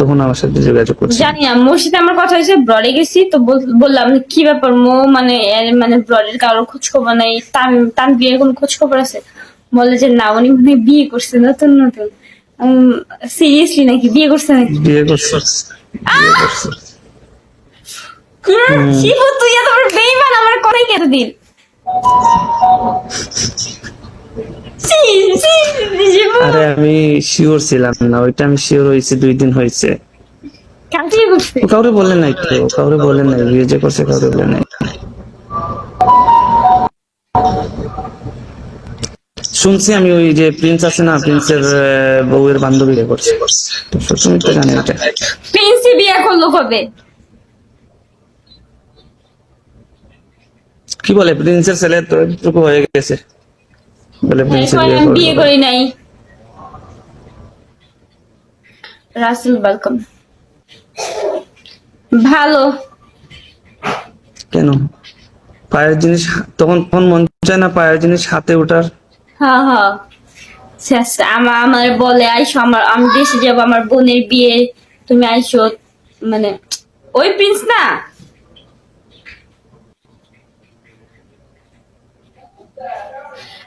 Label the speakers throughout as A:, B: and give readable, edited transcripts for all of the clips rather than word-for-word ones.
A: তখন আমার সাথে যোগাযোগ করছে।
B: জানি না, মোর সাথে আমার কথা হয়েছে, ব্রডে গেছি তো বললাম কি ব্যাপার মো, মানে মানে ব্রডের কারোর খোঁজ খবর নাই, তান বিয়ের কোনো খোঁজ খবর আছে? বলে যে না, উনি মনে হয় বিয়ে করছে নতুন নতুন। সিরিয়াসলি নাকি বিয়ে করছে নাকি?
A: বিয়ে করছে, বিয়ে করছে।
B: শিবু তুই এত বড় বেঈমান, আমার কথাই কেটে দিন। শিবু
A: আরে আমি শিওর ছিলাম না, ওইটা আমি শিওর হয়েছি 2 দিন হয়েছে।
B: কাকে বিয়ে করছে?
A: ও কাউরে বলে নাই তো, কাউরে বলে নাই বিয়ে যে করছে, কাউরে বলে নাই। শুনছি আমি ওই যে প্রিন্স আছে না, প্রিন্সের বউয়ের বান্ধবী বিয়ে করছে। তুমি তো জানো এটা।
B: প্রিন্সি বিয়ে করলো কবে?
A: কি বলে প্রিন্সের ছেলে তো একটুকু হয়ে গেছে, বলে প্রিন্সের বিয়ে
B: আমি বিয়ে
A: করবে।
B: করি নাই। রাসেল ওয়েলকাম। ভালো।
A: কেন? পায়ের জিনিস তখন তখন মন চায় না পায়ের জিনিস হাতে ওঠার?
B: হ্যাঁ হ্যাঁ, শেষ আমার বলে আইসো, আমি দেশে যাবো, আমার বোনের বিয়ে, তুমি আইসো। মানে ওই প্রিন্স না,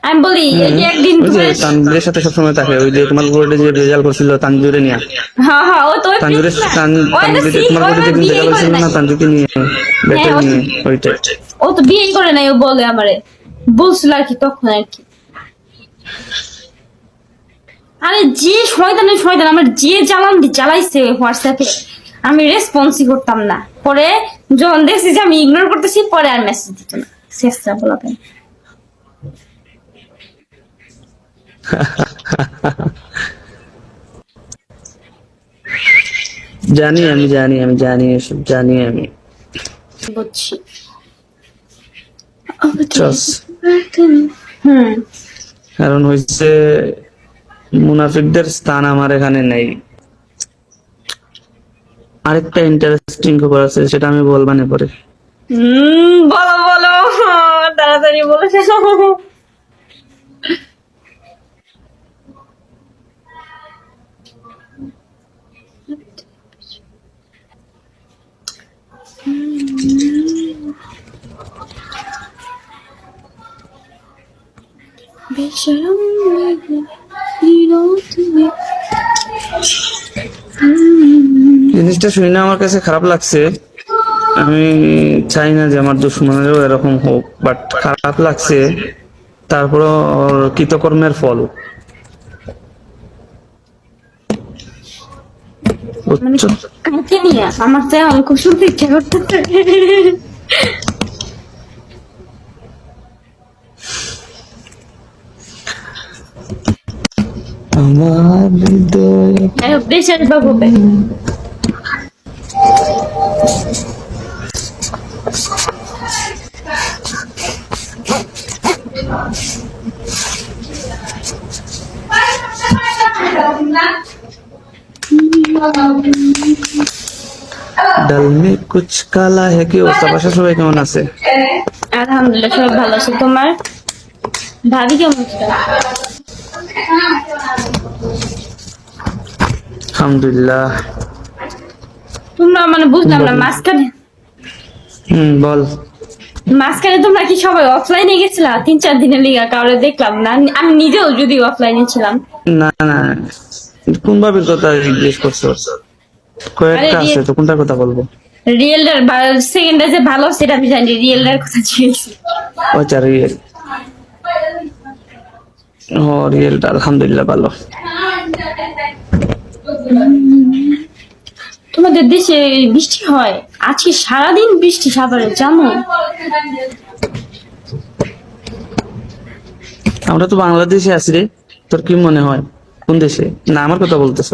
B: আমি বলি এই যে একদিন
A: ওই যে
B: তোমার,
A: তানভীরের সাথে সবসময় থাকে, ওই যে তোমার বোর্ডে যে রেজাল্ট করছিল তানজুরে নিয়ে।
B: হ্যাঁ হ্যাঁ, ও তো ওই
A: তানজুরের
B: প্রিন্স না, ওই তো
A: তানভীরের তোমার বোর্ডে যেদিন
B: বিয়ে
A: রেজাল্ট
B: করে
A: হয়েছিল
B: নাই।
A: না, তানজুকে নিয়ে ব্যাটে
B: হ্যাঁ,
A: নিয়ে ওইটা।
B: ও তো বিয়ে করে নাই, ও বলে আমারে বলছিল আর কি তখন আর কি। আরে যে শয়তানের শয়তান আমার যে জ্বালাইছে হোয়াটসঅ্যাপে, আমি রেসপন্সই করতাম না। পরে যখন দেখছি যে আমি ইগনোর করতেছি, পরে আর মেসেজ দিত না, শেষটা বলাতেন।
A: জানি আমি, জানি এসব জানি আমি।
B: বুঝছি।
A: Trust.
B: হুম,
A: কারণ হচ্ছে মুনাফিকদের স্থান আমার এখানে নেই। আরেকটা ইন্টারেস্টিং খবর আছে, সেটা আমি বলবানে পরে।
B: বলো বলো, তাড়াতাড়ি বলে ফেলো। বেশরম
A: জিনিসটা শুনে আমার কাছে খারাপ লাগছে। আমি চাই না যে আমার দুশ্মনেরও এরকম হোক, বাট খারাপ লাগছে। তারপরও ওর কৃতকর্মের ফল,
B: মানে
A: বুঝছো?
B: কাকে নিয়ে আমার তো এখন খুব শুনতে ইচ্ছা করতেছে।
A: আমার হৃদয়
B: দেশের বাবু
A: ডাল মে কুছ কালা হে। কি অবস্থা, বাসা সবাই কেমন আছে?
B: আলহামদুলিল্লাহ সব ভালো আছে। তোমার ভাবি কেমন আছে?
A: আলহামদুলিল্লাহ।
B: তোমরা মানে বুঝলাম না, মাঝখানে
A: বল।
B: মাঝখানে তোমরা কি সবাই অফলাইনে গেছিলা 3-4 দিনের লিগা? কাউরে দেখলাম না, আমি নিজেও যদি অফলাইনে ছিলাম।
A: না না, কোন ভাবির কথা জিজ্ঞেস করছো? কয়েকটা আছে তো, কোনটার কথা বলবো?
B: রিয়েলটার সেকেন্ডটা যে ভালো সেটা আমি জানি, রিয়েলটার কথা জিজ্ঞেস।
A: ও আচ্ছা, রিয়েল। ও রিয়েলটা আলহামদুলিল্লাহ ভালো।
B: তোমাদের দেশে বৃষ্টি হয়? আজকে সারাদিন বৃষ্টি সাভারে, জানো?
A: আমরা তো বাংলাদেশে আছি রে, তোর কি মনে হয় কোন দেশে? না আমার কথা বলতেছ?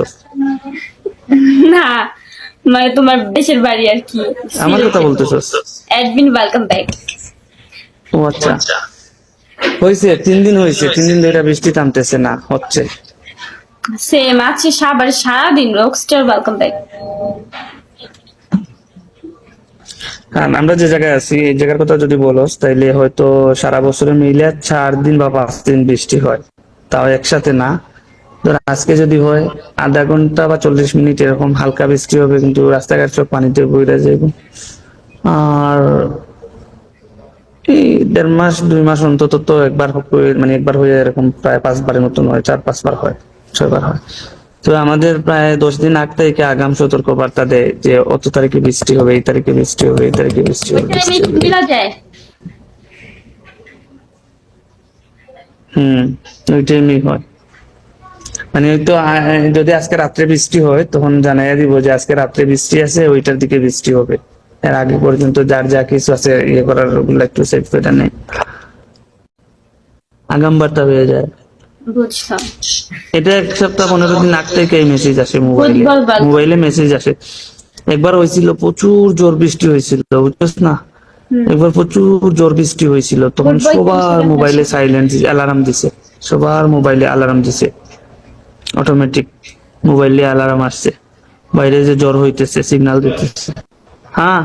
B: না, মানে তোমার দেশের বাড়ি আর কি।
A: আমার কথা বলতেছ?
B: Admin welcome back.
A: ও আচ্ছা, হয়েছে 3 দিন হয়েছে, 3 দিন ধরে বৃষ্টি থামতেছে না, হচ্ছে
B: সেম আছে সাভারে সারাদিন। Rockstar welcome back.
A: কারণ আমরা যে জায়গায় আছি এই জায়গার কথা যদি বলস, তাইলে হয়তো সারা বছরে মিলে 4 দিন বা 5 দিন বৃষ্টি হয়, তাও একসাথে না। ধর আজকে যদি হয় আধা ঘন্টা বা 40 মিনিট এরকম হালকা বৃষ্টি হবে, কিন্তু রাস্তাঘাট সব পানিতে বইরা যাবে। আর এই 1.5 মাস 2 মাস অন্তত তো একবার মানে একবার হয়ে এরকম প্রায় 5বারের মতন হয়, 4-5 বার হয়, 6 বার হয়। তো আমাদের প্রায় 10 দিন আগ থেকে আগাম সতর্ক বার্তা দেয় যে অত তারিখে বৃষ্টি হবে, এই তারিখে বৃষ্টি হবে, এই তারিখে বৃষ্টি হবে,
B: ওইখানে
A: বৃষ্টি
B: মিট
A: হবে।
B: মিলা যায়।
A: ওইটাই হয়। মানে ওই তো যদি আজকে রাত্রে বৃষ্টি হয় তখন জানাইয়া দিব যে আজকে রাত্রে বৃষ্টি আছে, ওইটার দিকে বৃষ্টি হবে। এর আগে পর্যন্ত যার যা কিছু আছে ইয়ে করার ওগুলো একটু সেট করে নেই, আগাম বার্তা হয়ে যায়।
B: বুঝলাম।
A: এটা 1 সপ্তাহ 15 দিন আগ থেকে এই মেসেজ আসে মোবাইলে,
B: বলবা।
A: মোবাইলে মেসেজ আসে। একবার হয়েছিল প্রচুর জোর বৃষ্টি হয়েছিল, বুঝছিস না? একবার প্রচুর জোর বৃষ্টি হয়েছিল, তখন
B: ফুটবল
A: সবার
B: খেলছিলাম
A: মোবাইলে
B: পাশে।
A: সাইলেন্ট অ্যালার্ম দিছে, সবার মোবাইলে অ্যালার্ম দিছে, অটোমেটিক মোবাইলে অ্যালার্ম আসছে, বাইরে যে জ্বর হইতেছে সিগন্যাল দিতেছে। হ্যাঁ